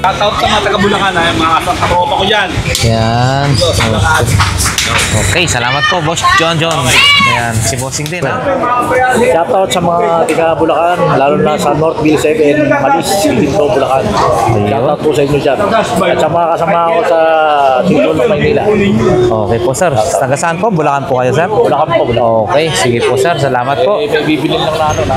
Shoutout sa mga taga-Bulacan, mga katropa ko dyan. Yan. Okay, salamat po, Boss John. Ayan, si Bossing din, ha? Shoutout sa mga tiga Bulacan, lalo na sa Northville 7, Malis, Dito, Bulacan. Shoutout po sa inyo dyan. At sa mga kasama ko sa Tito ng Maynila. Okay po, sir. Taga saan po? Bulacan po kayo, sir? Bulacan po, Bulacan. Okay, sige po, sir. Salamat po. May bibilin lang na ano na...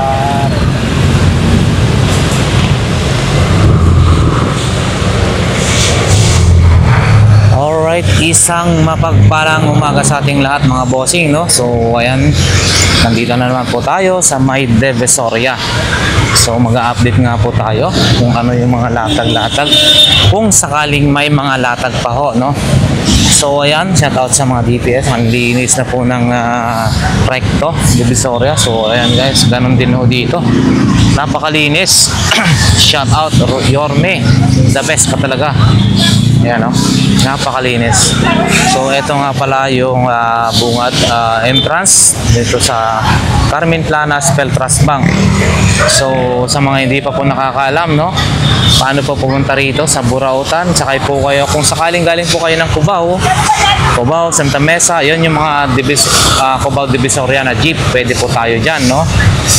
Alright, isang mapagpalang umaga sa ating lahat, mga bossing, no? So, ayan, nandito na naman po tayo sa May Divisoria. So, mag-update nga po tayo kung ano yung mga latag-latag, kung sakaling may mga latag pa ho, no? So, ayan, shout out sa mga DPS. Ang linis na po ng Recto, Divisoria. So, ayan guys, ganun din ho dito. Napakalinis. Shout out, Yorme. The best ka talaga. Ayan, no? Napakalinis. So, ito nga pala yung bungad entrance dito sa Carmen Planas Peltras Bank. So, sa mga hindi pa po nakakaalam, no? Paano po pumunta rito sa Burautan? Sakay po kayo, kung sakaling galing po kayo ng Cubao, Santa Mesa, yun yung mga Cubao Divisoria na jeep, pwede po tayo dyan, no?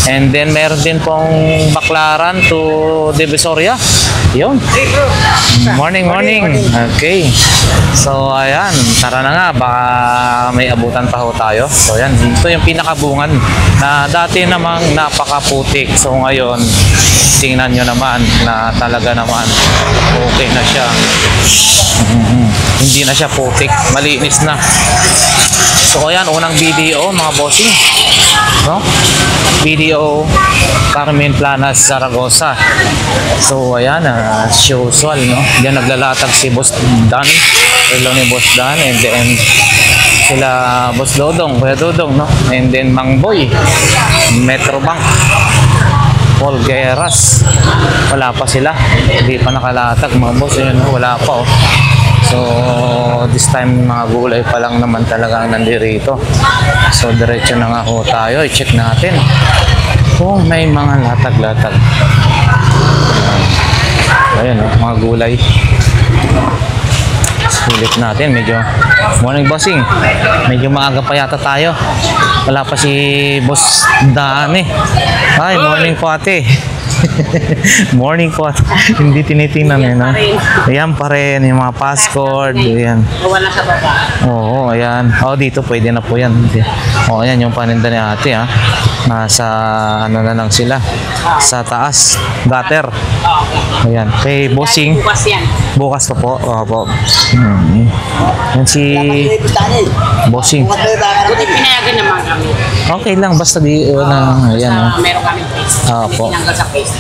And then meron din pong Baclaran to Divisoria. Yun. Morning. Okay. So, ayan, tara na nga, baka may abutan pa ho tayo. So, ayan, dito yung pinakabungan na dati namang napakaputik. So, ngayon, tingnan nyo naman na talaga naman okay na siya. Hindi na siya putik, malinis na. So, ayan, unang video, mga bossing, no? Video Carmen Planas, Zaragoza. So, ayan, as usual, no? Diyan naglalatag si Boss Dan, hello ni Boss Dan, and then sila Boss Dodong, Kuya Dodong, no? And then Mang Boy, Metrobank, Paul Guerras, wala pa sila, hindi pa nakalatag, mga boss, yun, wala pa, oh. So, this time mga gulay pa lang naman talaga ang nandirito. So, diretso na nga ho tayo. I-check natin kung may mga latag-latag. Ayan, oh, mga gulay. Sulit natin. Medyo, morning bossing. Medyo maaga pa yata tayo. Wala pa si Boss Daan eh. Ay, morning po ate. Morning po. Hindi tinitingnan eh, no? Ayan pa rin, yung mga passcode. Ayan. Wala sa baba. Oo, ayan. Dito pwede na po yan. Ayan yung paninda ni ate, ha. Nasa, ano na lang sila. Sa taas. Gutter. Ayan. Kay Bossing. Bukas yan. Bukas pa po. Opo. Yan si Bossing. Buti pinayagan naman kami. Okay lang, basta di, ayan, Sa meron kami place. Opo. Tinanggal sa place.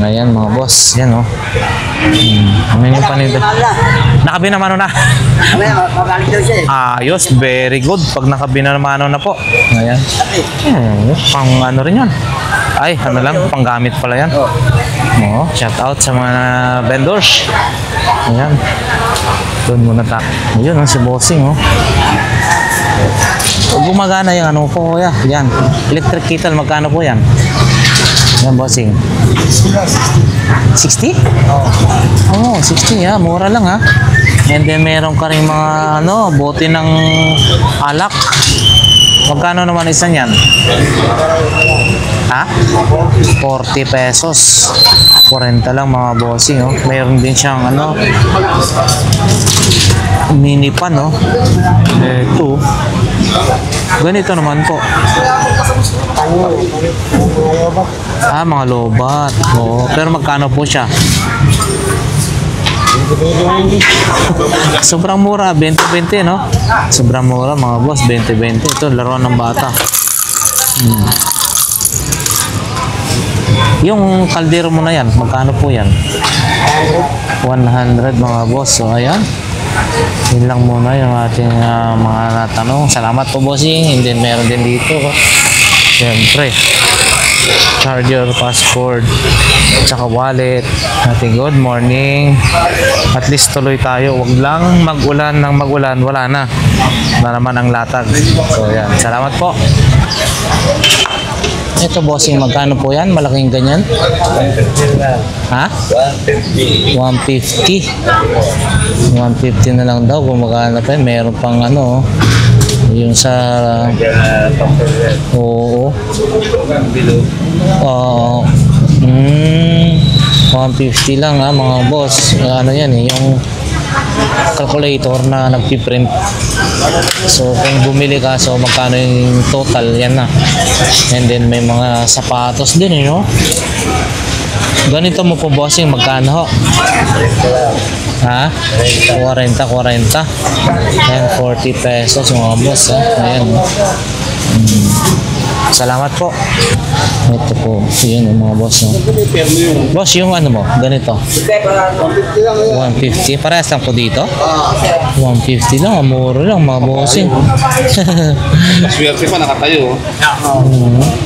Ayan mga boss, yan, oh. Ano yung paninda? Nakabinamano na. Mabalik daw siya eh. Ayos, very good. Pag nakabinamano na po. Ayan. Pang ano rin yan. Ay, ano lang, panggamit pala yan. Shout out sa mga vendors. Ayan. Doon muna tayo. Ayun, si Bossing, oh. Gumagana yung ano po, kuya. Yan. Electric kettle, magkano po yan? Yan, Bossing. 60? Oo. 60, ha. Mura lang, ha. And then, meron ka rin mga, ano, bote ng alak. Magkano naman isa niyan? Ha? 40 pesos. 40 lang, mga bossing, oh. Meron din siyang, ano, mini pan, no? Ito. Ganito naman po. Mga lobat. Oo. Pero magkano po siya? Sobrang mura, 20-20, no? Sobrang mura, mga boss, 20-20. Ito, laro ng bata. Yung kaldero mo na yan, magkano po yan? 100, mga boss. So, ayan. Yun lang muna yung ating mga natanong. Salamat po, bossing. And then, meron din dito. Siyempre, charger, passport, tsaka wallet. Ating good morning. At least tuloy tayo. Huwag lang mag-ulan ng mag-ulan. Wala na. Wala naman ang latag. So, yan. Salamat po. Ito bossing, magkano po yan? Malaking ganyan? Ha? 150. 150 na lang daw kung magkano pa yan. Meron pang ano, yung sa... Oo. 150 lang ha mga boss. Ano yan eh, yung calculator na nagpiprint. So kung bumili ka, so magkano yung total, yan na. And then may mga sapatos din eh, no? Ganito mo po bossing, magkano ho? Ha? 40. Ayan, 40 pesos mga boss. Ayan. Salamat po. Ito po, yun yung mga boss. No? Boss, yung ano mo, ganito. 150. Parehas lang po dito? 150 lang, mura lang mga bossing. Swerte pa, nakatayo.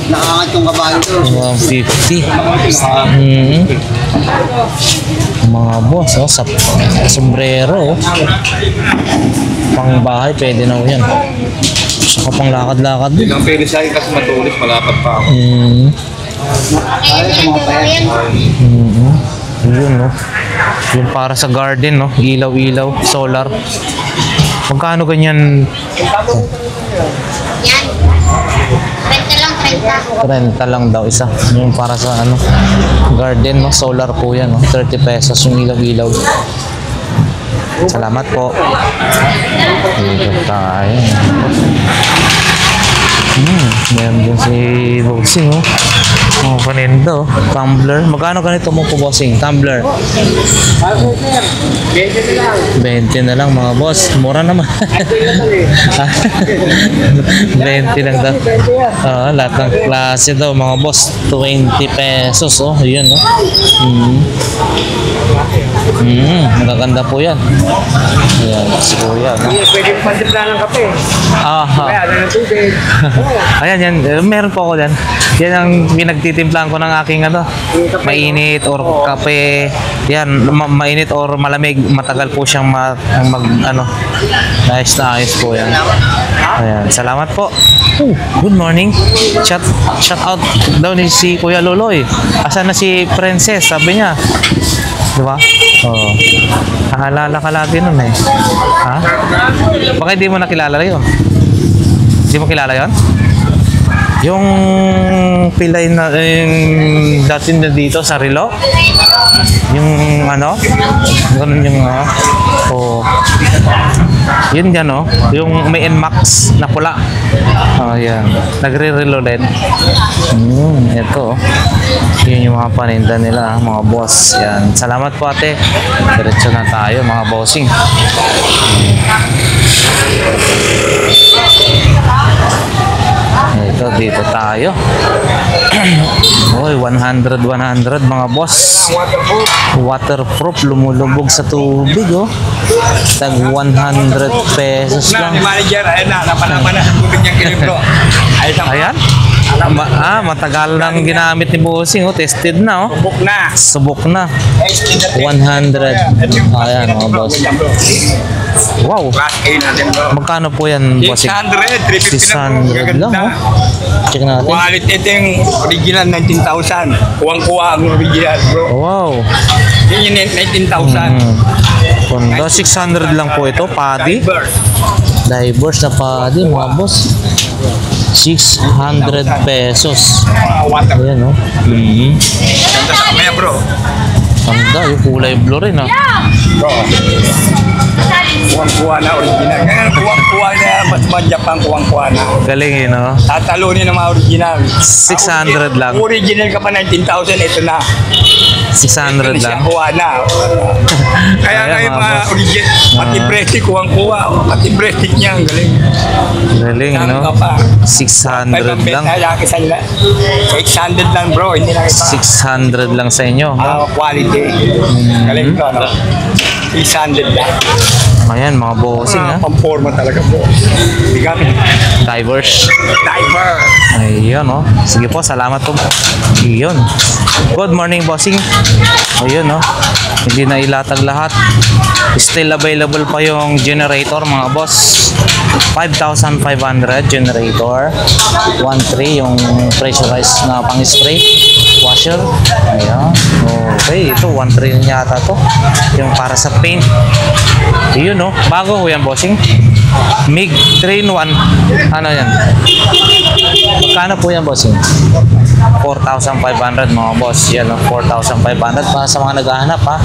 Nakakangat yung kabayo to. 150. Mga boss, oh, sa sombrero. Pang bahay, pwede na yan. Saka pang lakad-lakad din. Ilang pwede sa akin kasi matulis, malapad pa ako. Yun, no? Yung para sa garden, no? Ilaw-ilaw, solar. Magkano ganyan? Yan. Renta lang, renta. Renta lang daw isa. Yung para sa ano, garden, no? Solar po yan, no? 30 pesos yung ilaw-ilaw. Salamat po. Dito tayo. Meron din si Bossing, oh. Mga panindo, tumbler. Magkano ganito mo po, Bossing? Tumbler. 20 na lang mga boss. Mura naman. 20 lang daw. Lahat ng klase daw mga boss. 20 pesos. Oh, yun, oh. Magaganda po yan. Ayan, si Kuya. No? Pwede mo pandimpla ng kape. Kaya, ano ng tubig. Ayan, yan. Meron po ako dyan. Yan ang pinagtitimplahan ko ng aking ano. Mainit or kape. Yan, mainit or malamig. Matagal po siyang ano. Ayos na ayos po yan. Ayan, salamat po. Good morning. Shout out daw ni si Kuya Loloy. Asan na si Princess? Sabi niya. Diba? Oo. Naalala ka lagi nun eh. Ha? Bakit di mo nakilala yun? Di mo kilala yun? Yung pilay na dati na dito sa Rilo? Yung ano? Ganun yung oh. Yun dyan, oh. Yung may NMAX na pula. Oh, yan. Nagre-relo din. Ito, oh. Yun yung mga paninda nila, mga boss. Yan. Salamat po, ate. Diretso na tayo, mga bossing. Ito, dito tayo. Oy, 100 mga boss. Waterproof, lumulubog sa tubig, oh. Tag 100 pesos lang. Ni manager, ayun na, napanaman na sa tubig niyang kilibro. Ayan. Matagal nang ginamit ni Bossing, oh. Tested na, oh. Subok na. Subok na. 100. Ayan, mga boss. Wow. Class A natin, bro. Magkano po yan, Bossing? 600, 350 600 na. lang, oh. Check natin. Wallet ito yung original 19,000. Kuwang-kuwa ang original, bro. Wow. Yun yung 19,000. Kondo, 600 lang po ito, padi. Divers na padi, mga boss. 600 pesos. Water. Ayan, oh. Ganda sa kamaya, bro. Ganda, yung kulay blue rin, ah. Bro. Kuwang-kuwa na original. Ngayon, kuwang-kuwa na. Mas Japan kuwang-kuwa na. Galing, eh, no? Tatalunin ng mga original. 600 lang. Original ka pa 19,000, ito na. 600 lang. Kuha na. Kaya nga Ayan, yung mga mga boss. original, pati breastic, kuwang-kuwa. Pati breastic niya, ang galing. Galing, Saan no? ka pa? 600 lang. Kaya kisa nila. 600 lang, bro. Hindi na kita. 600 lang sa inyo. Quality. Galing ko, no? 600 lang. Ayan, mga bossing, ha? Pamporma talaga, bro. Bigat. Divers. Diver. Ayun, oh. Sige po, salamat po. Ayun. Good morning, bossing. Ayun, oh. Hindi na ilatag lahat. Still available pa yung generator, mga boss. 5,500 generator. 1.3 yung pressurized na pang-spray washer. Ayan. Okay, ito 1.3 yata to. Yung para sa paint. Yun no, bago yan bossing. MIG 3-in-1. Ano yan? Magkano po yan bossing? 4,500 mga boss. Yan no, 4,500 para sa mga naghahanap ha.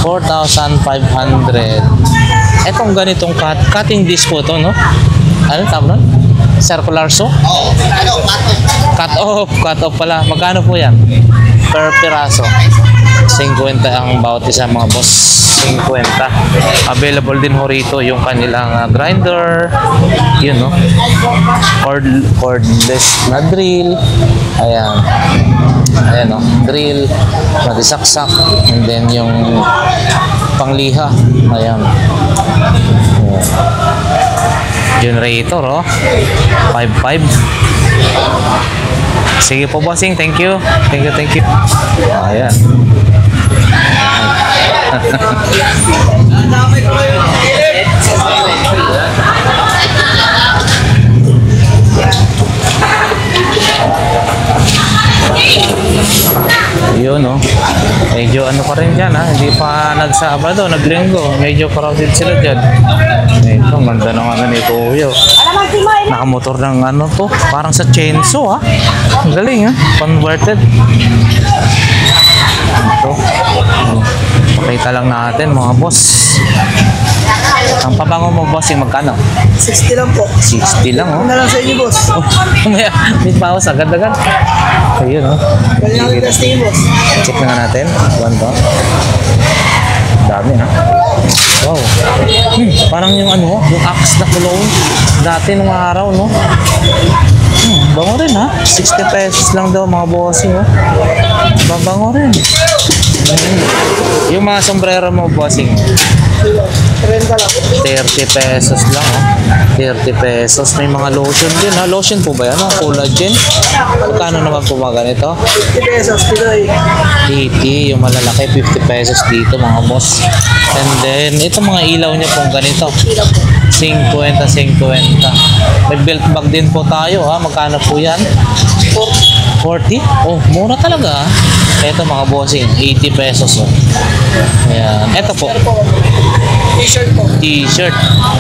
4,500. Etong ganitong cutting disc po to no? Ano tawag nun? Circular saw? Oo, ano, Cut off pala. Magkano po yan? Per piraso. 50 ang bawat isa mga boss. 50. Available din ho rito yung kanilang grinder. Yun no. Cordless na drill. Ayan. Ayan no. Drill. Matisaksak. And then yung pangliha. Ayan. Generator oh. 5.5. Sige po bossing, thank you. Thank you. Ayan. Yun no. Medyo ano pa rin dyan ha. Hindi pa nagsabado, naglinggo. Medyo crowded sila dyan. Ito, ganda ng ano ni Kuya. Nakamotor ng ano to. Parang sa chainsaw ha. Ang galing ha. Converted. Ito. Pakita lang natin mga boss. Ang pabango mo bossing magkano? 60 lang po. 60 lang oh. Ano lang sa inyo, boss? Oh, may paus agad-agad. Ayun oh. Kailangan yung testing, boss. Check na nga natin. One to. Dami ha. Wow. Parang yung ano, yung Axe na cologne. Dati nung araw no. Bango rin ha. 60 pesos lang daw mga bossing oh. Babango rin. Yung mga sombrero mo bossing. 30 pesos lang oh. 30 pesos. May mga lotion din ha. Lotion po ba yan? Collagen? Magkano naman po mga ganito? 50 pesos, Pinoy. 80, yung malalaki 50 pesos dito mga boss. And then ito mga ilaw niya pong ganito 50. May belt bag din po tayo ha. Magkano po yan? 40? Oh, mura talaga ha. Ito mga bossing 80 pesos oh. Ayan. Ito po T-shirt po. T-shirt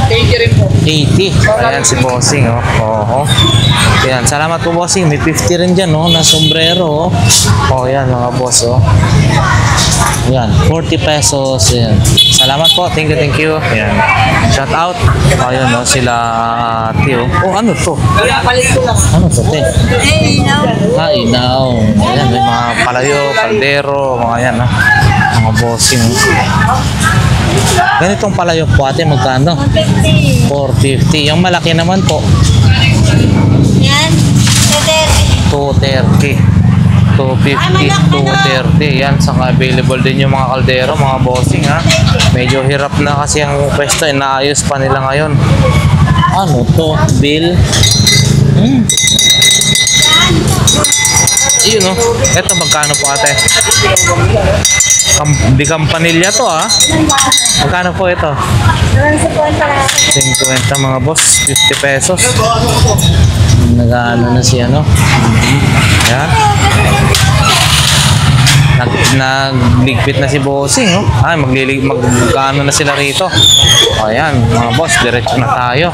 80 rin po. 80. Ayan si bossing oh. Oo. Ayan, salamat po bossing. May 50 rin dyan oh, na sombrero oh. Oh, ayan mga boss oh. Ayan, 40 pesos. Ayan. Salamat po. Thank you. Ayan. Shout out. Ayan oh, sila ate oh. Oh, ano to? Ano to, te? Inaw. Ayan, may mga palayo, kaldero, mga yan ha. Mga bossing oh. Ganitong palayok po ate, magkano? 450. Yung malaki naman po. Yan. 230. 250, 230. Yan, saka available din yung mga kaldero, mga bossing ha. Medyo hirap na kasi ang pwesto, inaayos pa nila ngayon. Ano to? Bill? Yun no. Ito magkano po ate? Di Campanilla to ha. Magkano po ito? 50 mga boss. 50 pesos. Nag-ano na si ano. Yan. Nagligpit na si bossing oh. Ay, mag-ano na sila rito. O yan mga boss, diretso na tayo.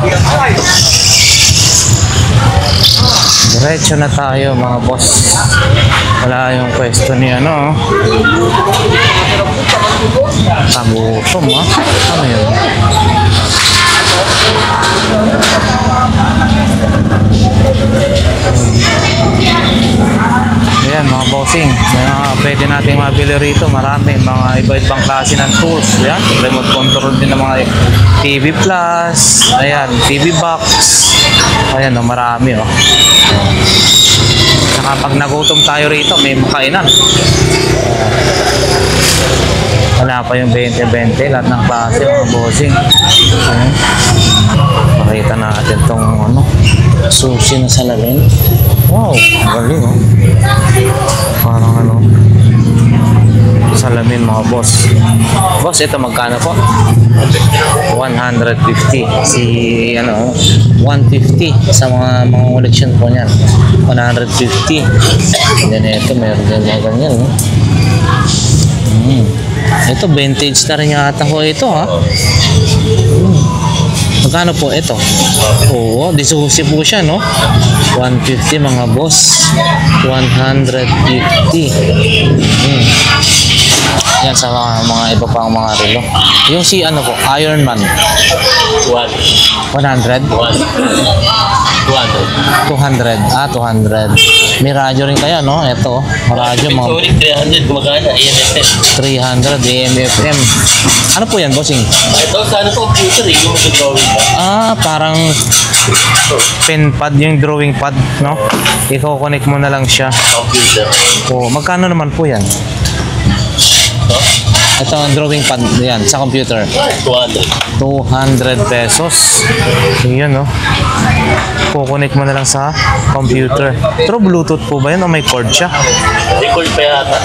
Diretso na tayo mga boss. Wala yung pwesto ni ano. Tagutom ha. Ano yun? Ayan mga bossing. Pwede natin mabili rito. Marami. Mga iba-ibang klase ng tools. Ayan. Remote control din ng mga TV Plus. Ayan. TV Box. Ayan o. Marami o. Saka pag nagutom tayo rito, may makainan. Wala pa yung 20-20. Lahat ng klase mga bossing. Ayan. Pakita natin tong ano, sushi na salamin. Wow, galing oh. Parang ano, salamin mga boss. Boss, ito magkano po? 150. Si ano, 150 sa mga collection po niyan. 150. Then ito meron din mga ganyan. No? Ito vintage na rin yata ko ito ha. Magkano po ito? Oo, disusi po siya no. 150 mga boss. 150. Yan sa mga iba pang mga relo. Yung si ano po, Iron Man. 100? 200. 200. Ah, 200. May radyo rin kaya, no? Ito, radyo mga... Sorry, 300 gumagana. Ayan, 300 AM/FM. Ano po yan, bossing? ito sa ano computer eh, yung mag-drawing ka. Ah, parang pen pad, yung drawing pad, no? I-connect mo na lang siya. Computer. Oh, magkano naman po yan? Ito ang drawing pad yan sa computer. 200. 200 pesos. Yun, no? Kukunik mo na lang sa computer. Pero Bluetooth po ba yun o may cord siya? Record pa yata.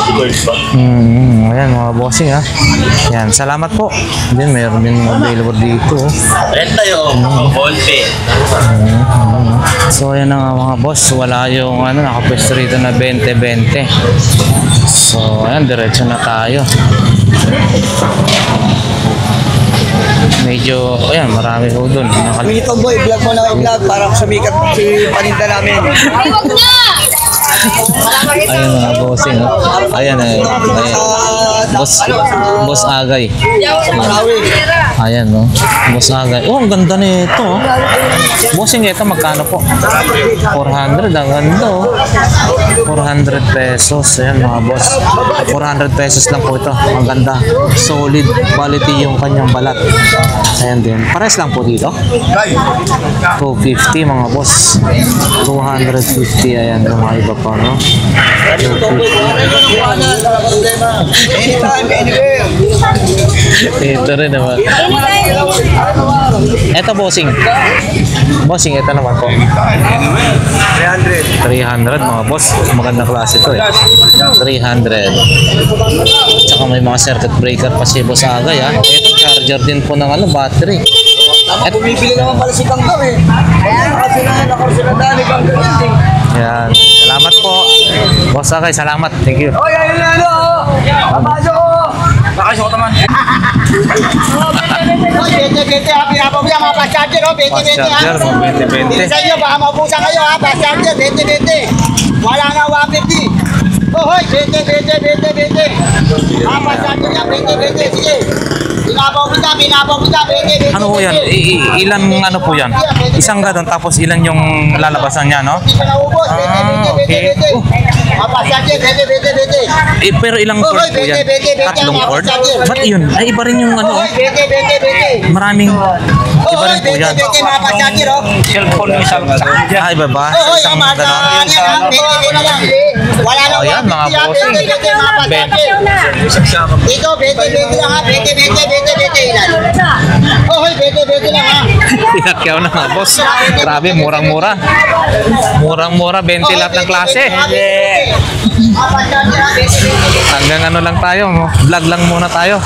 Record pa. Ayan mga bossing ha. Yan, salamat po. Then mayroon din available dito. Renta yung ball pen. So ayan na nga mga boss. Wala yung ano, nakapwesto rito na 20-20. So ayan, diretso na tayo. Medyo, ayan, marami po doon. Minito boy, vlog mo na vlog para sumikat si paninda namin. Ayan mga bossing. Ayan, ayan. Boss Agay. Ayan, no? Boss Agay. Oh, ang ganda nito. Oh. Bossing, ito magkano po? 400. Ang ganda, oh. 400 pesos. Ayan mga boss. 400 pesos lang po ito. Ang ganda. Solid quality yung kanyang balat. Ayan din. Pares lang po dito. 250 mga boss. 250. Ayan yung mga iba pa, no? Anytime, anywhere. Ito rin naman. Ito bossing. Bossing, ito naman po. 300. 300 mga boss. Magandang klase ito eh. 300. Tsaka may mga circuit breaker pa si Boss Agay ha. Ito charger din po ng ano, battery. At bumibili naman pala si Kangkang eh. Kasi na dali Kangkang eh. Yan. Salamat po. Boss Agay, salamat. Thank you. Oy, ayun na ano. Papasok ko. Nakasok naman. Oy, bete-bete ha. Pinapaw yan mga fast charger oh. Fast Bete-bete ha. charger, mga 20-20. Hindi sa inyo, baka maubusan kayo ha. Fast charger, bete-bete. Wala nga 150. Oh, hoy, bete. Ah, fast charger yan, bete. Sige. Pinapaw kita, bete. Ano po yan? Ilan ano po yan? Isang gadon tapos ilan yung lalabasan niya, no? Hindi pa naubos. okay. Bete. Ah, fast charger, bete. Pero ilang cord po yan? Tatlong cord? Ba't yun? Ay, iba rin yung ano. Hoy, bete. Maraming iba rin po yan. Bete, mga fast charger oh. Cellphone ng isang charger. Ah, iba ba? Oh, Isang yung mga ganon? yan ha. Bete na lang. Wala na Ayan, mga 150 ha. bossing. Bete, mga fast charger. Dito, bete lang ha. Bete. Oh, hoy, bete lang ha. Tinakyaw na nga, boss. Grabe, murang-mura. Murang-mura, 20 lahat ng klase. Hanggang ano lang tayo, vlog lang muna tayo.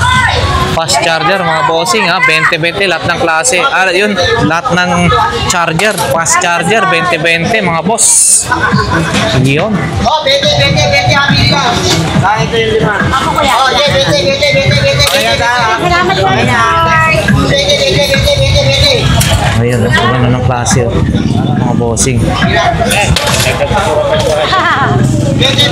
Fast charger, mga bossing ha, 20-20 lahat ng klase. Ah, yun, lahat ng charger, fast charger, 20-20 mga boss. Yun. Oh, bete ha. Kahit ito yung lima. Oh, bete. Salamat po. Bete. Ayun, ano ng klase, oh. Mga bossing. Bete ha. Bete.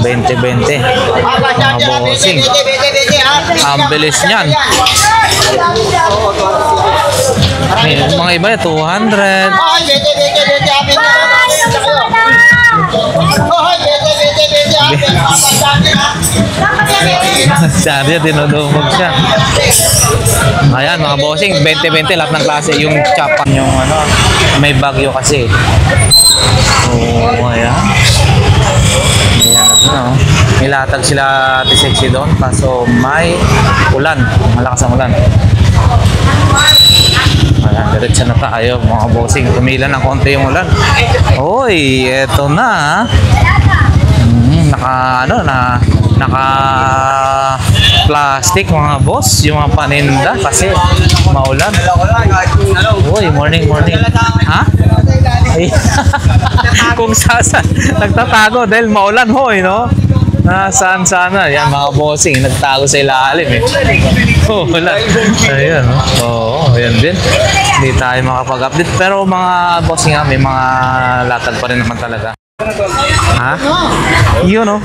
20-20. Mga bossing. Bete ha. Ang bilis niyan. May mga iba, 200. Oh, bete. Oh, bete ha. Charger, dinudumog siya. Ayan, mga bossing, 20-20 lahat ng klase. Yung chapan, yung ano, may bagyo kasi. So, ayan. Ayan, ano. Nilatag sila Ate Sexy doon. Kaso may ulan. Malakas ang ulan. Ayan, diretso na tayo mga bossing. Tumila ng konti yung ulan. Hoy, eto na. naka plastic mga boss, yung mga paninda kasi maulan. Uy, morning. Ha? Ay, kung saan nagtatago dahil maulan hoy, no? Nasaan sana? Yan mga bossing, nagtago sa ilalim eh. Oh, wala. Ayan, no? Oo, ayan din. Hindi tayo makapag-update. Pero mga bossing may mga latag pa rin naman talaga. Ha? Yun, no?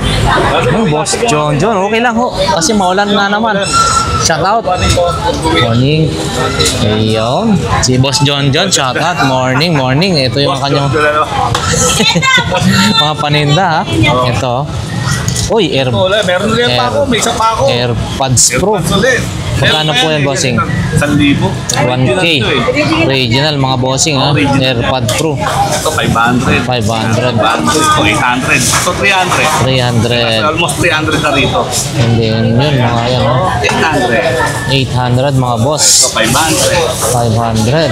Oh, Boss John. Okay lang ho. Kasi maulan nga naman. Shout out. Morning. Ayun. Si Boss John. Shout out. Morning. Ito yung kanyang mga paninda, ha? Ito. Uy, Meron ulit pa ako. May isa pa ako. AirPods Pro. Magkano po yan, bossing? 1,000. 1K. Original, mga bossing, ha? AirPod Pro. Ito 500. 500. Ito 800. Ito 300. 300. Almost 300 na rito. And then, yun, mga yan, ha? 800. 800, mga boss. Ito 500. 500.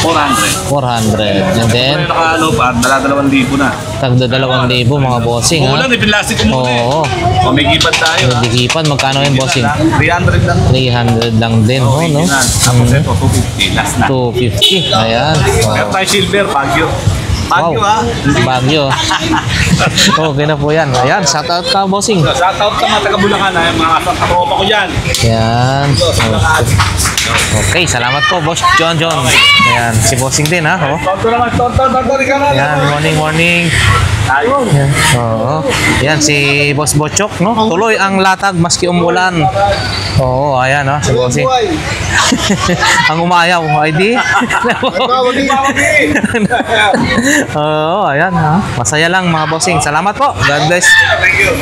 400. 400. And then, Ito pa, 2,000 na. tagda 2,000, mga bossing, ha? Ulan, ipinlastik ko muna eh. Oo. O, may gipad tayo. May dikipan, magkano yan, bossing? 300 lang. 300 lang din, no? Original. Tapos ito, 250. Last na. 250. Ayan. Meron tayo silver, Baguio. Baguio Wow. ha. Bagyo. Okay na po yan. Ayan, shout out ka, bossing. Shout out sa mga taga Bulacan ha. Yung mga katropa ko dyan. Ayan. Okay, salamat po, Boss John. Ayan, si bossing din, ha? Oh. Tonto naman, tonto rin ka na. Ayan, morning. Ayan. Oo. Ayan, si Boss Bochok, no? Tuloy ang latag maski umulan. Oo, ayan, no? Si bossing. Ang umayaw, ID. Oo, ayan, ha? Masaya lang, mga bossing. Salamat po. God bless.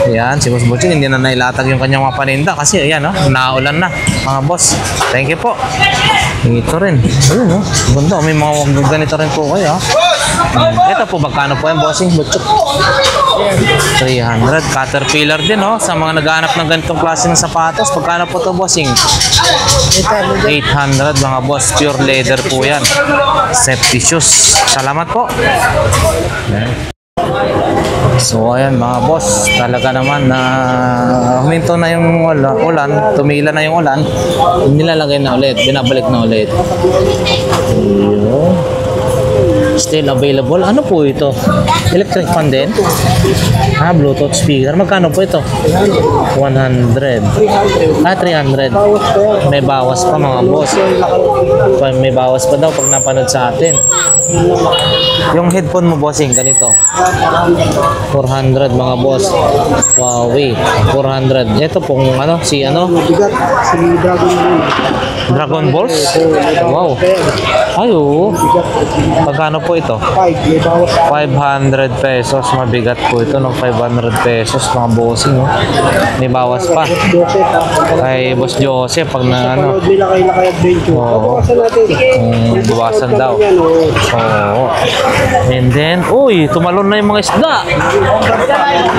Ayan, si Boss Bochok, hindi na nailatag yung kanyang mga paninda kasi, ayan, no? Naulan na, mga boss. Thank you po. Ito rin. Ayun, no? Ganda, may mga ganito rin po kayo, ha? Ito po, magkano po yung bossing? Butchok. 300. Caterpillar din, no? Sa mga naghahanap ng ganitong klase ng sapatos, pagkano po ito, bossing? 800, mga boss. Pure leather po yan. Safety shoes. Salamat po. Ayan. So ayan mga boss, talaga naman na huminto na yung ulan, tumila na yung ulan, nilalagay na ulit, binabalik na ulit. Ayun. Still available. Ano po ito? Electric fan din? Bluetooth speaker. Magkano po ito? 100. 300. May bawas pa, mga boss. May bawas pa daw pag napanood sa atin. Yung headphone mo, bossing, ganito. 400, mga boss. Huawei. 400. Ito pong Dragon Balls? Wow. Ayo. Pagkano po ito? 500 pesos. Mabigat po ito ng 500 pesos, mga bossing. Oh. May bawas pa. Kay Boss Joseph pag na Oo. Bawasan daw. Oo. And then, uy, tumalon na yung mga isda.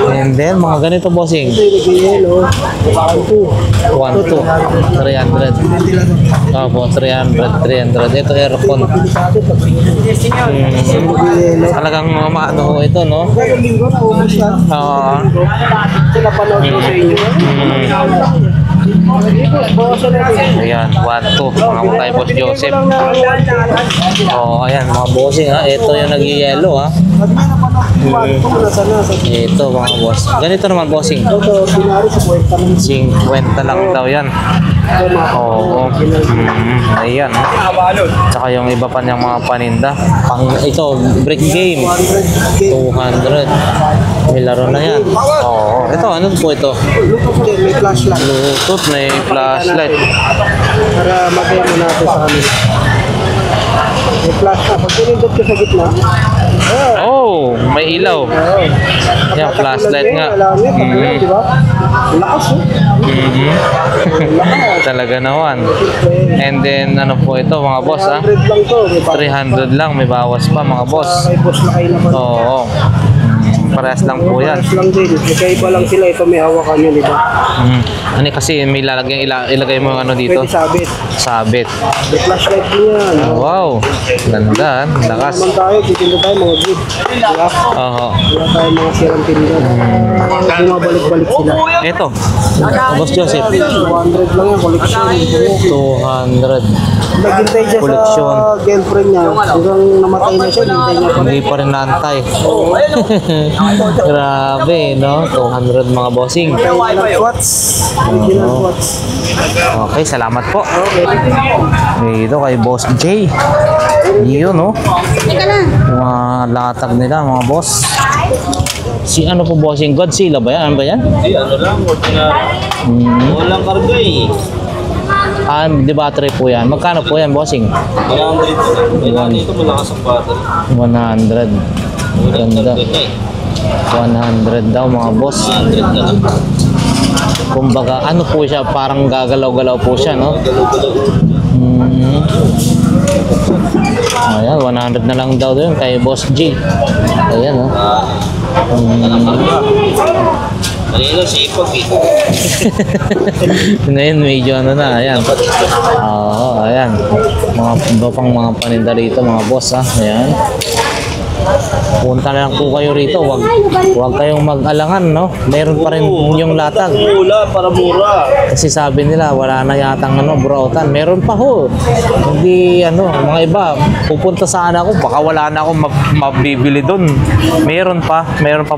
And then, mga ganito, bossing. 1, 2, 300. Opo, 300. Ito aircon. Talagang maano ho ito, no? Oo. Ayan, 1, 2. Mga tayo, Boss Joseph. Oo, ayan, mga bossing, ha? Ito yung nag-yellow, ha? Ito, mga boss. Ganito naman, bossing. 50 lang daw yan. Oo. Ayan. Tsaka yung iba pa niyang mga paninda. Ito, brick game. 200. May laro na yan. Oo. Ito, ano po ito? May flashlight. Bluetooth, may flashlight. Para mag-demo natin sa kanila. May flash na. Pag pinindot ko sa gitna, Oh, may ilaw. Yan, flashlight nga. Di ba? Lakas Talaga naman. And then, ano po ito, mga boss, ha? 100 lang to. 300 lang, may bawas pa, mga boss. Kay boss na kayo naman. Oo. parehas lang po yan. Pares lang din. Magkaiba lang sila. Ito may hawakan yun, di ba? Ano kasi may lalagyan, ilagay mo yung ano dito? Pwede sabit. Sabit. May flashlight din yan. Wow, ganda, lakas. Naman tayo, titinda tayo mga good. Diba? Oo. Wala tayo mga sirang tinda. Bumabalik-balik sila. Ito, Boss Joseph. 200 lang yan, collection. 200. Naghintay siya Collection. sa girlfriend niya. Hanggang namatay na siya, hintay niya pa. Hindi pa rin naantay. Grabe, no? 200 mga bossing. Original Swatch. Original Swatch. Okay, salamat po. Dito kay Boss J. Yun, no? Teka lang. Yung mga latag nila, mga boss. Si ano po bossing? Godzilla ba yan? Ano ba yan? Hindi, ano lang, walang karga eh. Ah, di battery po yan. Magkano po yan, bossing? 100. Kailangan dito malakas ang battery. 100. Ganda. 100 daw mga boss. 100 na lang. Kumbaga, ano po siya? Parang gagalaw-galaw po siya, no? Ayan, 100 na lang daw doon kay Boss G. Ayan, no? Kanina sipag eh. Ngayon medyo ano na, ayan. Oo, ayan. Mga iba pang mga paninda rito, mga boss, ha. Ayan. Punta na lang po kayo rito. Huwag kayong mag-alangan, no? Meron pa rin yung latag. Mula para mura. Kasi sabi nila, wala na yatang ano, brautan. Meron pa ho. Hindi, ano, mga iba, pupunta sana ako, baka wala na akong mabibili doon. Meron pa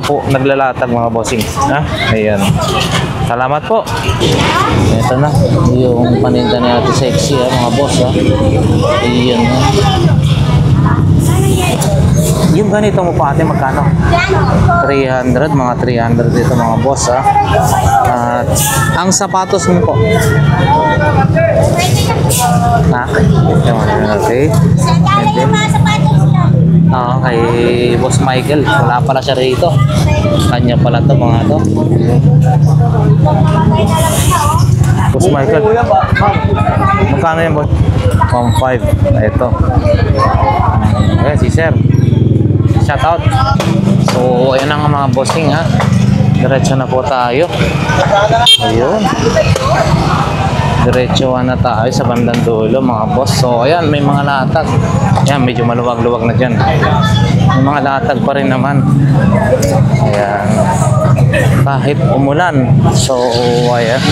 po naglalatag mga bossing. Ha? Ayan. Salamat po. Ito na, yung paninda ni Ate Sexy, ha, mga boss, ha. Ayan, ha. Yung ganito mo pa ate, magkano? 300, mga 300 dito mga boss, ha. At ang sapatos mo po? Ha? Okay. Sandali yung mga sapatos lang. Oo, kay Boss Michael. Wala pala siya rito. Kanya pala to mga to. Boss Michael. Magkano yan, boss? 1.5. Ito. Ayan, si Sir. Shout out. So, ayan ang mga bossing, ha. Diretso na po tayo. Ayun. Diretso na tayo sa bandang dulo, mga boss. So, ayan, may mga latag. Ayan, medyo maluwag-luwag na dyan. May mga latag pa rin naman. Ayan. Kahit umulan. So, ayan.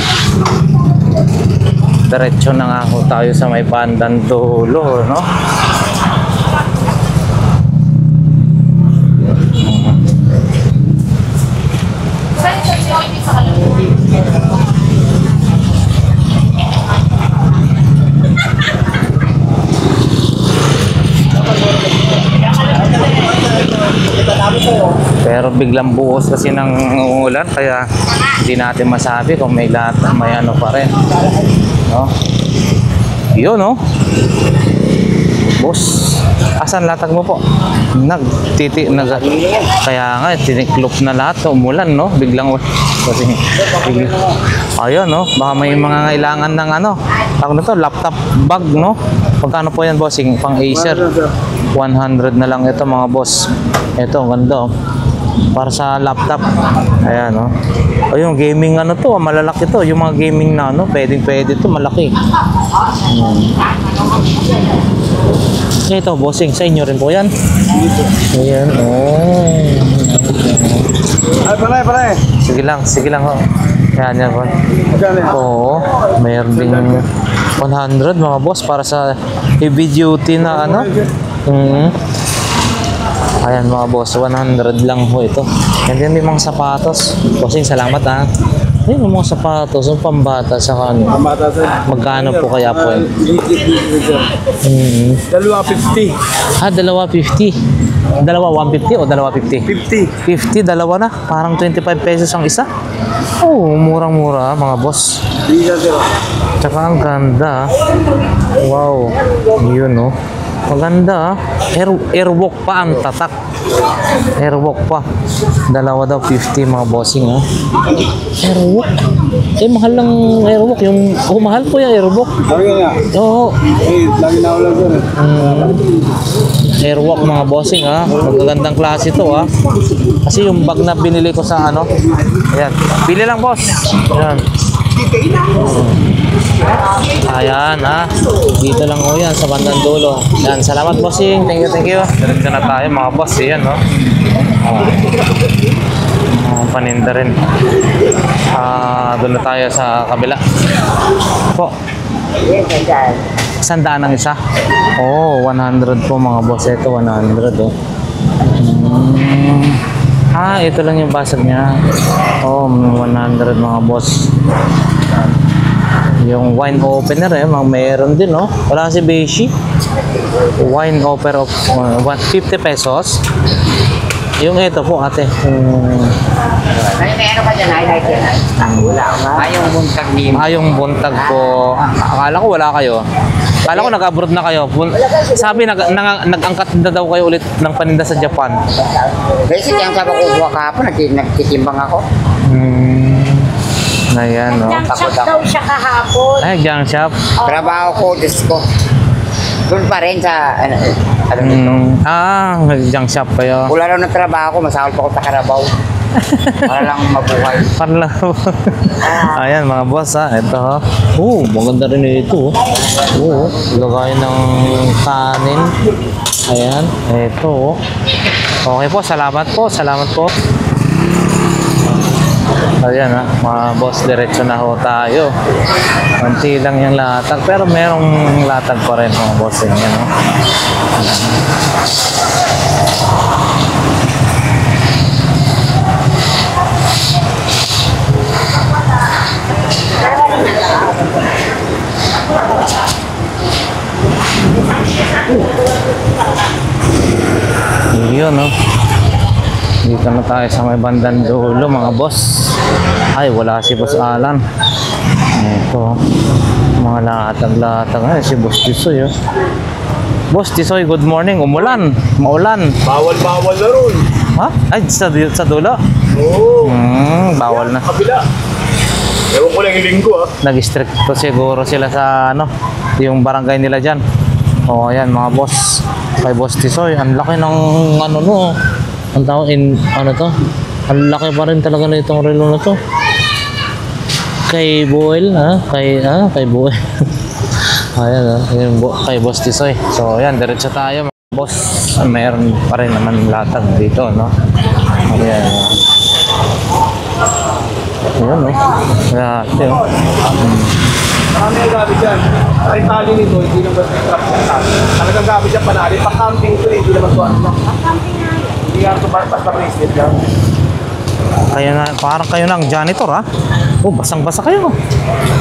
Diretso na nga po tayo sa may bandang dulo, no? Pero biglang buhos kasi ng ulan kaya hindi natin masabi kung may ano pa rin, no? Yun, no? Boss, asan latag mo po? Kaya nga tiniklop na lahat, umulan, no? Biglang kasi ayun, no? Baka may mga kailangan ng ano, tawag na to, laptop bag, no? Magkano po yan, bossing? Pang Acer 100 na lang ito, mga boss. Ito, ganda, oh. Para sa laptop. Ayan, no? O yung gaming ano to, malalaki to. Yung mga gaming na ano, pwede to, malaki. Ito, bossing, sa inyo rin po yan. Ayan, oh. Ay, pare. Sige lang, oh. Yan, po. Oo, mayroon ding 100 mga boss para sa heavy duty na ano. Ayan mga boss, 100 lang po ito. And then may mga sapatos. Bossing, salamat, ha. Ayun yung mga sapatos, yung pambata sa ano. Magkano po kaya po yun? 250. Ah, 250. Dalawa 150 o dalawa 50? 50, dalawa na. Parang 25 pesos ang isa. Oh, murang-mura mga boss. Tsaka ang ganda. Wow. Yun, no. Maganda, airwalk pa ang tatak. Airwalk pa. Dalawa daw 50 mga bossing, ha. Airwalk. Mahal lang airwalk. Mahal po yung airwalk. Oo. Lagi na ulan dyan. Airwalk mga bossing ha. Magagandang klase to ha. Kasi yung bag na binili ko sa ano. Ayan. Bili lang boss. Ayan. Ayan ha. Dito lang o yan sa bandang dulo. Ayan. Salamat bossing. Thank you, thank you. Diretso na tayo mga boss. Ayan no. Paninda rin. Doon na tayo sa kabila. Po. Sandaan ang isa. Oh, 100 po mga boss. Ito 100 oh. Ito lang yung basag niya. Oh, 100 mga boss. Yung wine opener meron din oh. Wala si Beshi. Wine opener of 150 pesos. Yung ito po ate. Ano ka dyan? Highlight yan. Wala ka. Ayong buntag din. Yung buntag po. Akala ko wala kayo. Akala ko nag-abroad na kayo. Sabi nag-angkat na daw kayo ulit ng paninda sa Japan. Kasi kaya sa makukuha kahapon, nagtitimbang ako. Ayan no. Junk shop daw siya kahapon. Ay, junk shop. Trabaho ko, Diyos ko. Doon pa rin sa, ano dito. Junk shop kayo. Wala raw ng trabaho ko, masakal pa ako sa Karabaw. Para lang mabuhay. Parla. Ayan mga boss ha. Ito ha. Maganda rin ito. Lagayan ng kanin. Ayan. Ito. Okay po. Salamat po. Salamat po. Ayan ha. Mga boss, diretso na ho tayo. Kunti lang yung latag. Pero merong latag pa rin mga boss. Ayan ha. Yun no. Dito na tayo sa may bandang dulo mga boss. Ay wala si Boss Alan. Ito mga latag-latag. Si Boss Tisoy oh. Boss Tisoy, good morning. Umulan, maulan. Bawal na ron. Ha? Ay sa dulo? Oo. Bawal na. Kabila. Ewan ko lang yung linggo Nag-strict to siguro sila sa ano, yung barangay nila dyan. Ayan mga boss. Kay Boss Tisoy, ang laki ng ano no. Ang tawag ano to? Ang laki pa rin talaga na itong relo na to. Kay Boel kay Boel. Ayan kay Boss Tisoy. So ayan, diretso tayo mga boss. Mayroon pa rin naman latag dito no. Ayan. Ayan no. Grabe oh. Kami ang gabi dyan. Ay tali nito, hindi naman trap na tali. Talagang gabi dyan panali. Pa-camping ko hindi naman to ano. Hindi nga ito basta bracelet lang. Kaya na, parang kayo ng janitor ha. Basang-basa kayo.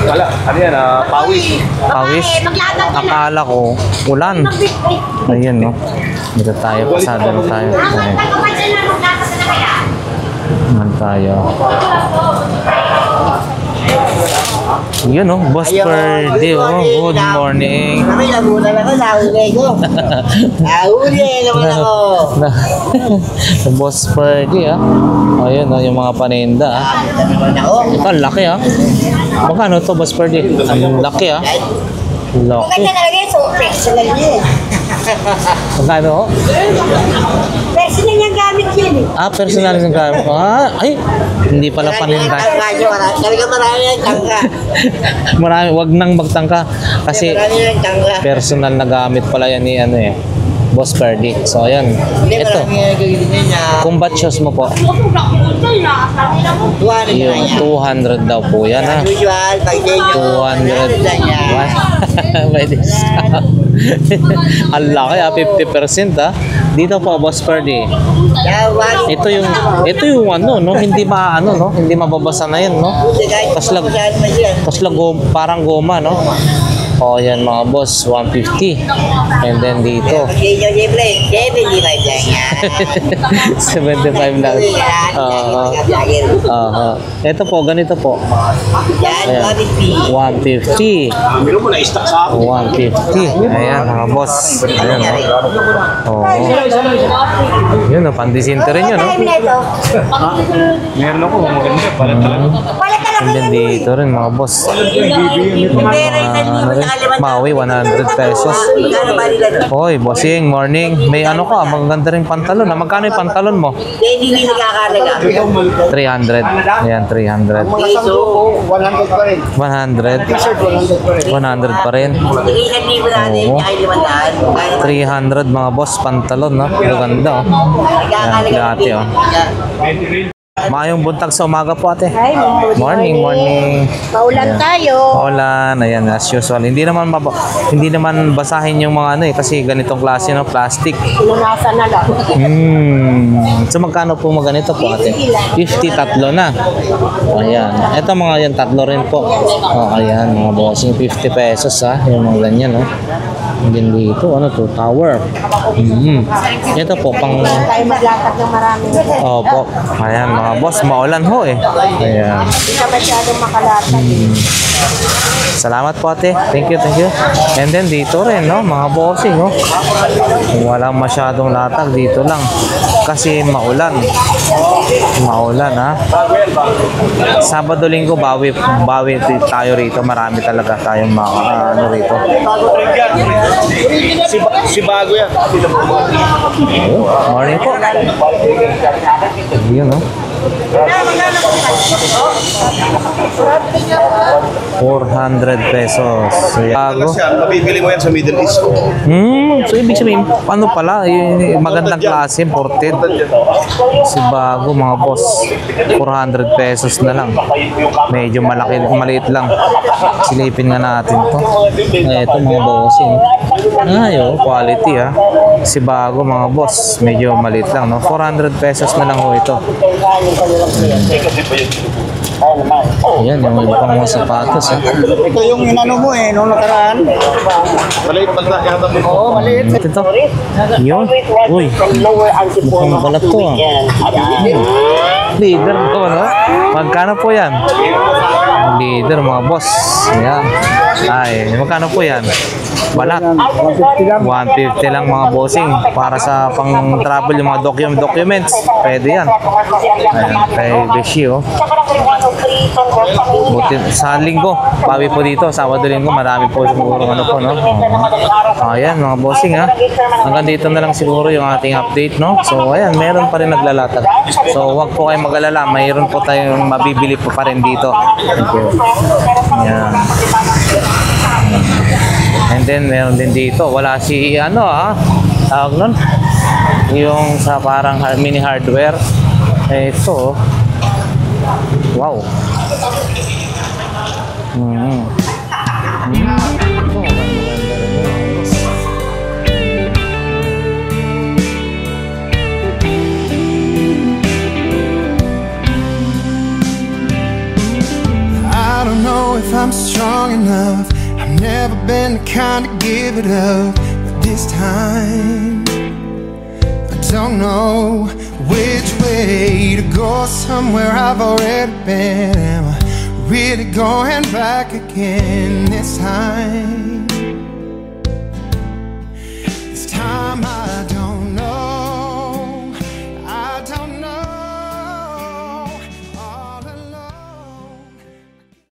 Wala, ano yan, pawis. Pawis. Akala ko ulan. Ayan no. Dito tayo, pasada na tayo. Ayan tayo. Yun no, Boss Ferdy good morning. Kami nabunan ako, nahuli ko. Nahuli naman ako. Boss Ferdy ayun yung mga paninda Ito, ang laki Magkano to Boss Ferdy? Ang laki Laki. Maganda talaga yun. So, personal yun. Magkano Personal yung gamit yun eh. personal yung gamit. Ay, hindi pala paninda. Talaga marami ang tangka. Marami, wag nang magtangka. Kasi Marami ang tangka. personal na gamit pala yan ni Boss Ferdy. So, ayan. Hindi, Ito. marami ang gagawin niya. Combat shoes mo po. Tuwanan niya Yung niya. 200 daw po yan Usual, pag sa inyo, 200. May discount. Ang laki 50% Dito po Boss Ferdy. Ito yung ano no, hindi hindi mababasa na yan no. Tapos parang goma no. Yan mga boss, 150. And then dito 75 lang yan. 75 lang. Ito po, ganito po. Yan, Ayan. 150. Meron mo na stock sa akin. 150. Ayan, mga boss. Ayan, oh. Oo. Yun, oh, pandisinta rin yun, no? Meron ako, maganda. Para talaga. And then dito rin, mga boss. Ano rin, Maui, 100 pesos. Hoy, bossing, morning. May ano ka, maganda rin pantalon. Magkano yung pantalon mo? Hindi nakakalaga. 300. Ayan, 300. Piso. 100 pa rin. 100. 100 pa rin. 3,000 natin, Oo. kaya 500. 300 mga boss, pantalon, no? Maganda, oh. Ayan, dati, oh. Mayong buntag sa umaga po, ate. Ay, Morning, morning. Maulan tayo. Maulan, ayan, as usual. Hindi naman basahin yung mga ano eh, kasi ganitong klase no, plastic. Pinunasan na lang. So magkano po ganito po, ate? 50, tatlo na. Ayan. Ito mga yan, tatlo rin po. Oh, ayan, mga bossing, 50 pesos ha. Yung mga ganyan, no. Din dito, ano to, tower. Ito po, pang... Tayo maglatag ng marami. Opo. Ayan, mga boss, maulan ho eh. Ayan. Hindi ka masyadong makalatag. Salamat po, ate. Thank you, thank you. And then dito rin, no, mga bossing, no. Walang masyadong latag dito lang. Kasi maulan. Maulan, ha. Sabado, linggo, bawi tayo rito. Marami talaga tayong mga ano rito. Si Bago yan. Morning po. Yun, no. 400 pesos. Bago. Mabibili mo yan sa Middle East. So ibig sabihin, ano pala, yung magandang klase, imported. Si Bago, mga boss, 400 pesos na lang. Medyo maliit lang. Silipin nga natin to. Ito, mga bossing. Ayo, quality ha. Si Bago, mga boss, medyo maliit lang, no? 400 pesos na lang ho ito. Ayan, yung iba pang mga sapatos, ha. Ito yung inano mo eh, nung nakaraan. Maliit pa sa yata mo. Oo, maliit. Ito. Yun. Uy, mukhang balat to, ha. Leader to, no? Magkano po yan? Leader, mga boss. Ayan. Ay, magkano po yan? Balat. 150 lang mga bossing. Para sa pang-travel yung mga documents. Pwede yan. Ayan, kay Beshi, oh. Buti, sa linggo, bawi po dito. Sabado, linggo, marami po siguro ano po, no? Ayan, mga bossing, ha. Hanggang dito na lang siguro yung ating update, no? So, ayan, meron pa rin naglalatag. So, wag po kayong mag-alala. Mayroon po tayong mabibili po pa rin dito. Thank you. Ayan. And then meron din dito, wala si ano tawag nun, yung sa parang mini hardware. Ito, wow. I don't know if I'm strong enough. I've never been the kind to give it up, but this time I don't know which way to go. Somewhere I've already been. Am I really going back again this time? This time I